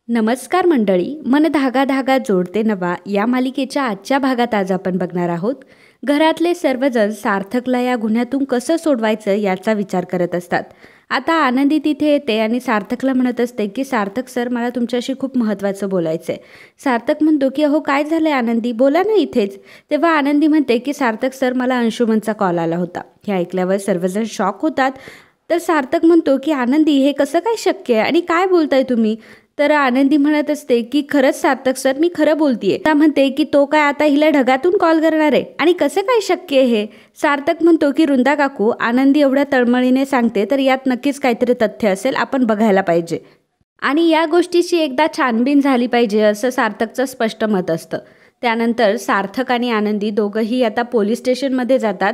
नमस्कार मंडळी, मन धागा धागा जोडते नवा या मालिकेच्या आजच्या भागात आज आपण बघणार आहोत. घरातले सर्वजण सार्थकला या गुन्ह्यातून कसं सोडवायचं याचा विचार करत असतात. आता आनंदी तिथे येते आणि सार्थकला म्हणत असते की सार्थक सर, मला तुमच्याशी खूप महत्त्वाचं बोलायचं आहे. सार्थक म्हणतो की अहो काय झालं आनंदी, बोला ना इथेच. तेव्हा आनंदी म्हणते की सार्थक सर, मला अंशुमनचा कॉल आला होता. हे ऐकल्यावर सर्वजण शॉक होतात. तर सार्थक म्हणतो की आनंदी, हे कसं काय शक्य आहे आणि काय बोलताय तुम्ही. तर आनंदी म्हणत असते की खरंच सार्थक सर, मी खरं बोलतीये. त्या म्हणते की तो काय आता हिला ढगातून कॉल करणार आहे आणि कसं काय शक्य आहे हे. सार्थक म्हणतो की वृंदा काकू, आनंदी एवढ्या तळमळीने सांगते तर यात नक्कीच काहीतरी तथ्य असेल, आपण बघायला पाहिजे आणि या गोष्टीची एकदा छानबीन झाली पाहिजे, असं सार्थकचं स्पष्ट मत असतं. त्यानंतर सार्थक आणि आनंदी दोघंही आता पोलीस स्टेशनमध्ये जातात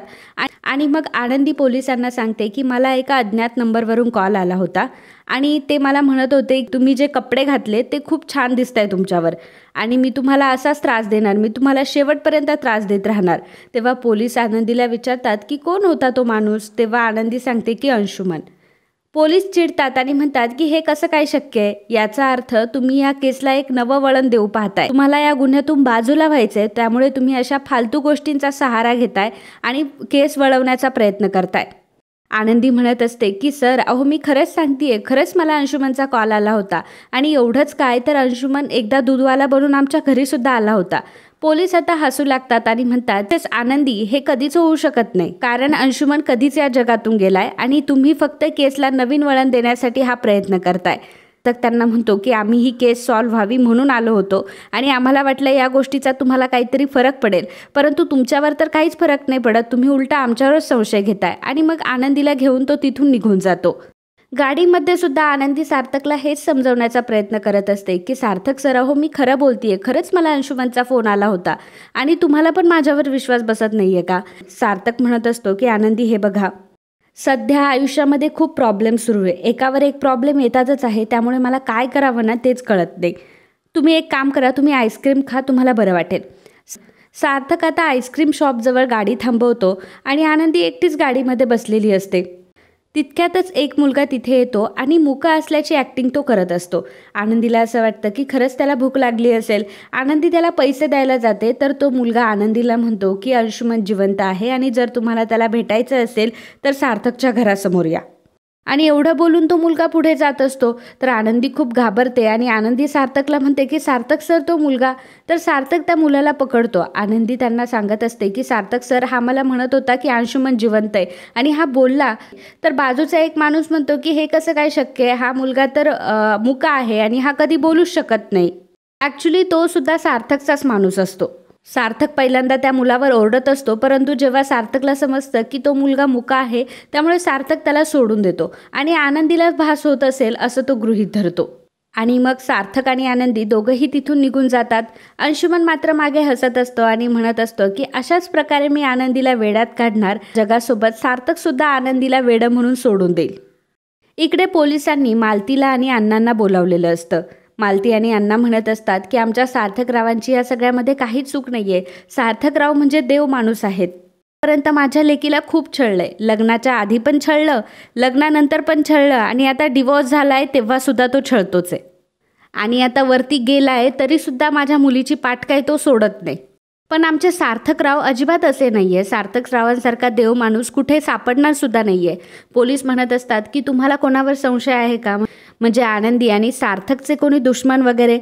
आणि मग आनंदी पोलिसांना सांगते की मला एका अज्ञात नंबरवरून कॉल आला होता आणि ते मला म्हणत होते तुम्ही जे कपडे घातले ते खूप छान दिसत आहे तुमच्यावर आणि मी तुम्हाला असाच त्रास देणार, मी तुम्हाला शेवटपर्यंत त्रास देत राहणार. तेव्हा पोलीस आनंदीला विचारतात की कोण होता तो माणूस. तेव्हा आनंदी सांगते की अंशुमन. पोलीस चिडतात आणि म्हणतात की हे कसं काय शक्य आहे. याचा अर्थ तुम्ही या केसला एक नवं वळण देऊ पाहताय, तुम्हाला या गुन्ह्यातून बाजूला व्हायचंय, त्यामुळे तुम्ही अशा फालतू गोष्टींचा सहारा घेताय आणि केस वळवण्याचा प्रयत्न करताय. आनंदी म्हणत असते की सर, अहो मी खरंच सांगतेय, खरंच मला अंशुमनचा कॉल आला होता आणि एवढंच काय तर अंशुमन एकदा दूधवाला बनून आमच्या घरी सुद्धा आला होता. पोलीस आता हसू लागतात आणि म्हणतात तेच आनंदी, हे कधीच होऊ शकत नाही, कारण अंशुमन कधीच या जगातून गेलाय आणि तुम्ही फक्त केसला नवीन वळण देण्यासाठी हा प्रयत्न करताय. तर त्यांना म्हणतो की आम्ही ही केस सॉल्व्ह व्हावी म्हणून आलो होतो आणि आम्हाला वाटलं या गोष्टीचा तुम्हाला काहीतरी फरक पडेल, परंतु तुमच्यावर तर काहीच फरक नाही पडत, तुम्ही उलटा आमच्यावरच संशय घेताय. आणि मग आनंदीला घेऊन तो तिथून निघून जातो. गाडीमध्ये सुद्धा आनंदी सार्थकला हेच समजवण्याचा प्रयत्न करत असते की सार्थक सर, अहो मी खरं बोलतीये, खरंच मला अंशुमनचा फोन आला होता आणि तुम्हाला पण माझ्यावर विश्वास बसत नाहीये का. सार्थक म्हणत असतो की आनंदी, हे बघा, सध्या आयुष्यामध्ये खूप प्रॉब्लेम सुरू आहे, एकावर एक प्रॉब्लेम येतातच आहे, त्यामुळे मला काय करावं ना तेच कळत नाही. तुम्ही एक काम करा, तुम्ही आईस्क्रीम खा, तुम्हाला बरं वाटेल. सार्थक आता आईस्क्रीम शॉपजवळ गाडी थांबवतो आणि आनंदी एकटीच गाडीमध्ये बसलेली असते. तितक्यातच एक मुलगा तिथे येतो आणि मुका असल्याची ॲक्टिंग तो करत असतो. आनंदीला असं वाटतं की खरंच त्याला भूक लागली असेल. आनंदी त्याला पैसे द्यायला जाते तर तो मुलगा आनंदीला म्हणतो की अंशुमन जिवंत आहे आणि जर तुम्हाला त्याला भेटायचं असेल तर सार्थकच्या घरासमोर या. आणि एवढं बोलून तो मुलगा पुढे जात असतो. तर आनंदी खूप घाबरते आणि आनंदी सार्थकला म्हणते की सार्थक सर, तो मुलगा. तर सार्थक त्या मुलाला पकडतो. आनंदी त्यांना सांगत असते की सार्थक सर, हा मला म्हणत होता की अंशुमन जिवंत आहे आणि हा बोलला. तर बाजूचा एक माणूस म्हणतो की हे कसं काय शक्य आहे, हा मुलगा तर मुका आहे आणि हा कधी बोलूच शकत नाही. ॲक्च्युली तो सुद्धा सार्थकचाच माणूस असतो. सार्थक पहिल्यांदा त्या मुलावर ओरडत असतो, परंतु जेव्हा सार्थकला समजतं की तो मुलगा मुका आहे त्यामुळे सार्थक त्याला सोडून देतो आणि आनंदीला भास होत असेल असं तो गृहीत धरतो. आणि मग सार्थक आणि आनंदी दोघंही तिथून निघून जातात. अंशुमन मात्र मागे हसत असतो आणि म्हणत असतो की अशाच प्रकारे मी आनंदीला वेड्यात काढणार, जगासोबत सार्थक सुद्धा आनंदीला वेडं म्हणून सोडून देईल. इकडे पोलिसांनी मालतीला आणि अण्णांना बोलावलेलं असतं. मालती आणि अण्णा म्हणत असतात की आमच्या सार्थकरावांची या सगळ्यामध्ये काहीच चूक नाहीये. सार्थकराव म्हणजे देव माणूस आहेत. पर्यंत माझ्या लेकीला खूप छळलंय, लग्नाच्या आधी पण छळलं, लग्नानंतर पण छळलं आणि आता डिवोर्स झालाय तेव्हा सुद्धा तो छळतोच आहे आणि आता वरती गेलाय तरी सुद्धा माझ्या मुलीची पाठ काय तो सोडत नाही. पण आमचे सार्थकराव अजिबात असे नाही आहे. सार्थकरावांसारखा देव माणूस कुठे सापडणार सुद्धा नाही आहे. पोलीस म्हणत असतात की तुम्हाला कोणावर संशय आहे का, म्हणजे आनंदी आणि सार्थकचे कोणी दुश्मन वगैरे.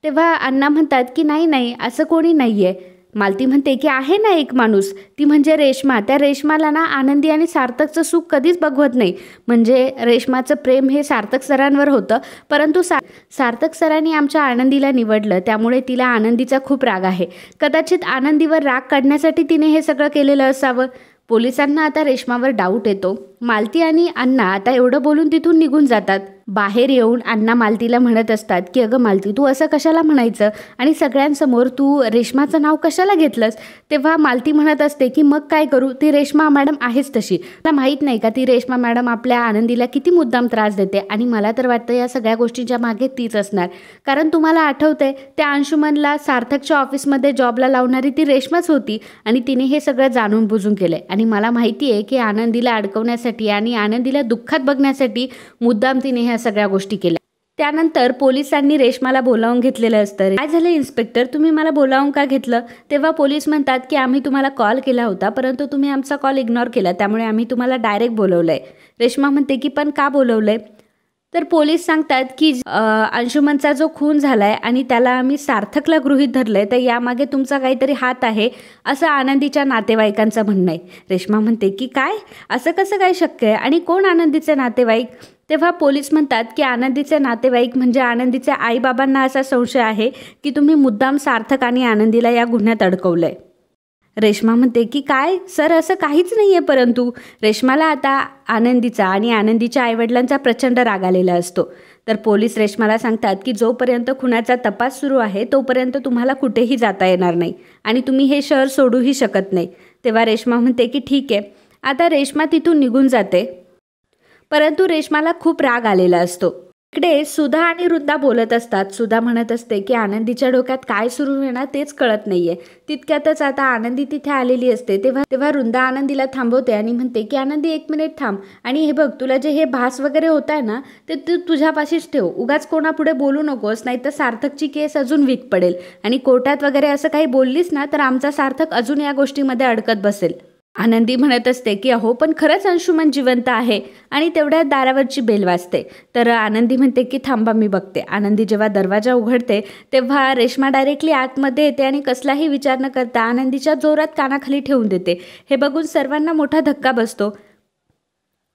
तेव्हा अण्णा म्हणतात की नाही नाही, असं कोणी नाही आहे. मालती म्हणते की आहे ना एक माणूस, ती म्हणजे रेश्मा. त्या रेश्माला ना आनंदी आणि सार्थकचं सुख कधीच बघवत नाही. म्हणजे रेश्माचं प्रेम हे सार्थक सरांवर होतं, परंतु सार्थक सरांनी आमच्या आनंदीला निवडलं, त्यामुळे तिला आनंदीचा खूप राग आहे. कदाचित आनंदीवर राग काढण्यासाठी तिने हे सगळं केलेलं असावं. पोलिसांना आता रेश्मावर डाऊट येतो. मालती आणि अण्णा आता एवढं बोलून तिथून निघून जातात. बाहेर येऊन अण्णा मालतीला म्हणत असतात की अगं मालती, तू असं कशाला म्हणायचं आणि सगळ्यांसमोर तू रेश्माचं नाव कशाला घेतलंस. तेव्हा मालती म्हणत असते की मग काय करू, ती रेश्मा मॅडम आहेच तशी. मला माहीत नाही का ती रेश्मा मॅडम आपल्या आनंदीला किती मुद्दाम त्रास देते आणि मला तर वाटतं या सगळ्या गोष्टींच्या मागे तीच असणार. कारण तुम्हाला आठवतंय त्या अंशुमनला सार्थकच्या ऑफिसमध्ये जॉबला लावणारी ती रेश्माच होती आणि तिने हे सगळं जाणून बुजून केलंय आणि मला माहिती आहे की आनंदीला अडकवण्यासाठी आणि आनंदीला दुःखात बघण्यासाठी मुद्दाम तिने ह्या सगळ्या गोष्टी केल्या. त्यानंतर पोलिसांनी रेश्माला बोलावून घेतलेलं असतं. काय झालं इन्स्पेक्टर, तुम्ही मला बोलावून का घेतलं? तेव्हा पोलीस म्हणतात की आम्ही तुम्हाला कॉल केला होता, परंतु तुम्ही आमचा कॉल इग्नोर केला, त्यामुळे आम्ही तुम्हाला डायरेक्ट बोलवलंय. रेश्मा म्हणते की पण का बोलवलंय? तर पोलीस सांगतात की अंशुमनचा जो खून झालाय आणि त्याला आम्ही सार्थकला गृहीत धरलंय, तर यामागे तुमचा काहीतरी हात आहे असं आनंदीच्या नातेवाईकांचं म्हणणं आहे. रेश्मा म्हणते की काय, असं कसं काय शक्य आहे आणि कोण आनंदीचे नातेवाईक? तेव्हा पोलीस म्हणतात की आनंदीचे नातेवाईक म्हणजे आनंदीच्या आईबाबांना असा संशय आहे की तुम्ही मुद्दाम सार्थक आणि आनंदीला या गुन्ह्यात अडकवलंय. रेश्मा म्हणते की काय सर, असं काहीच नाही आहे. परंतु रेश्माला आता आनंदीचा आणि आनंदीच्या आईवडिलांचा प्रचंड राग आलेला असतो. तर पोलीस रेश्माला सांगतात की जोपर्यंत खुनाचा तपास सुरू आहे तोपर्यंत तुम्हाला कुठेही जाता येणार नाही आणि तुम्ही हे शहर सोडूही शकत नाही. तेव्हा रेश्मा म्हणते की ठीक आहे. आता रेश्मा तिथून निघून जाते, परंतु रेश्माला खूप राग आलेला असतो. इकडे सुधा आणि वृंदा बोलत असतात. सुधा म्हणत असते की आनंदीच्या डोक्यात काय सुरू होणार तेच कळत नाहीये. तितक्यातच आता आनंदी तिथे आलेली असते. तेव्हा वृंदा आनंदीला थांबवते आणि म्हणते की आनंदी 1 मिनिट थांब आणि हे बघ, तुला जे हे भास वगैरे होत आहे ना ते तू तुझ्यापाशीच ठेव. उगाच कोणापुढे बोलू नकोस, नाही तर सार्थकची केस अजून वीक पडेल आणि कोर्टात वगैरे असं काही बोललीस ना तर आमचा सार्थक अजून या गोष्टीमध्ये अडकत बसेल. आनंदी म्हणत असते की अहो पण खरंच अंशुमन जिवंत आहे आणि तेवढ्यात दारावरची बेल वाजते. तर आनंदी म्हणते की थांबा मी बघते. आनंदी जेव्हा दरवाजा उघडते तेव्हा रेश्मा डायरेक्टली आतमध्ये येते आणि कसलाही विचार न करता आनंदीच्या जोरात कानाखाली ठेवून देते. हे बघून सर्वांना मोठा धक्का बसतो.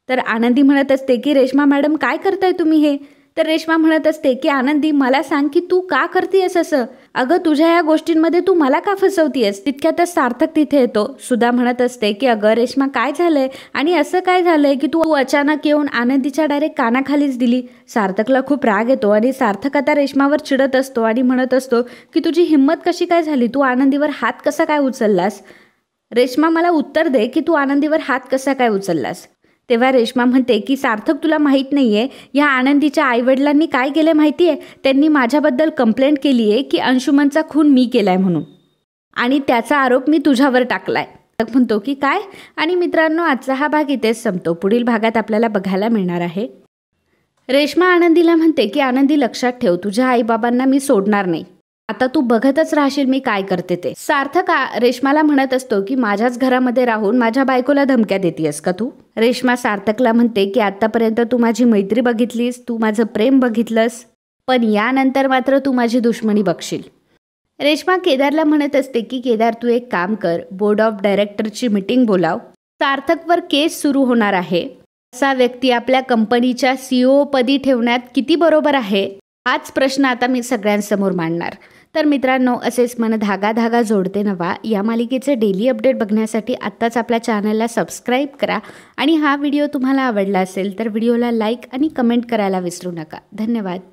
तर आनंदी म्हणत असते की रेश्मा मॅडम काय करताय तुम्ही हे? तर रेश्मा म्हणत असते की आनंदी मला सांग की तू का करतेयस असं? अगं तुझ्या या गोष्टींमध्ये तू मला का फसवतीयस? तितक्यातच सार्थक तिथे येतो. सुधा म्हणत असते की अगं रेश्मा काय झालंय आणि असं काय झालंय की तू अचानक येऊन आनंदीच्या डायरेक्ट कानाखालीच दिली? सार्थकला खूप राग येतो आणि सार्थक आता रेश्मावर चिडत असतो आणि म्हणत असतो की तुझी हिंमत कशी काय झाली? तू आनंदीवर हात कसा काय उचललास? रेश्मा मला उत्तर दे की तू आनंदीवर हात कसा काय उचललास? तेव्हा रेश्मा म्हणते की सार्थक तुला माहीत नाही आहे, या आनंदीच्या आईवडिलांनी काय केलं माहिती आहे? त्यांनी माझ्याबद्दल कंप्लेंट केली आहे की अंशुमनचा खून मी केलाय म्हणून आणि त्याचा आरोप मी तुझ्यावर टाकलाय. म्हणतो की काय? आणि मित्रांनो आजचा हा भाग इथेच संपतो. पुढील भागात आपल्याला बघायला मिळणार आहे. रेश्मा आनंदीला म्हणते की आनंदी लक्षात ठेव, तुझ्या आईबाबांना मी सोडणार नाही. आता तू बघतच राहशील मी काय करते ते. सार्थक रेश्माला म्हणत असतो की माझ्याच घरामध्ये राहून माझ्या बायकोला धमक्या देतेयस का तू? रेश्मा सार्थकला म्हणते की आतापर्यंत तू माझी मैत्री बघितलीस, तू माझं प्रेम बघितलंस, पण यानंतर मात्र तू माझी दुश्मनी बघशील. रेश्मा केदारला म्हणत असते की केदार तू एक काम कर, बोर्ड ऑफ डायरेक्टरची मीटिंग बोलाव. सार्थकवर केस सुरू होणार आहे. असा व्यक्ती आपल्या कंपनीच्या CEO पदी ठेवण्यात किती बरोबर आहे? हाच प्रश्न आता मी सगळ्यांसमोर मांडणार. तर मित्रांनो असेच मन धागा धागा जोडते नवा या मालिकेचे डेली अपडेट बघण्यासाठी आत्ताच आपल्या चॅनलला सबस्क्राईब करा आणि हा व्हिडिओ तुम्हाला आवडला असेल तर व्हिडिओला लाईक आणि कमेंट करायला विसरू नका. धन्यवाद.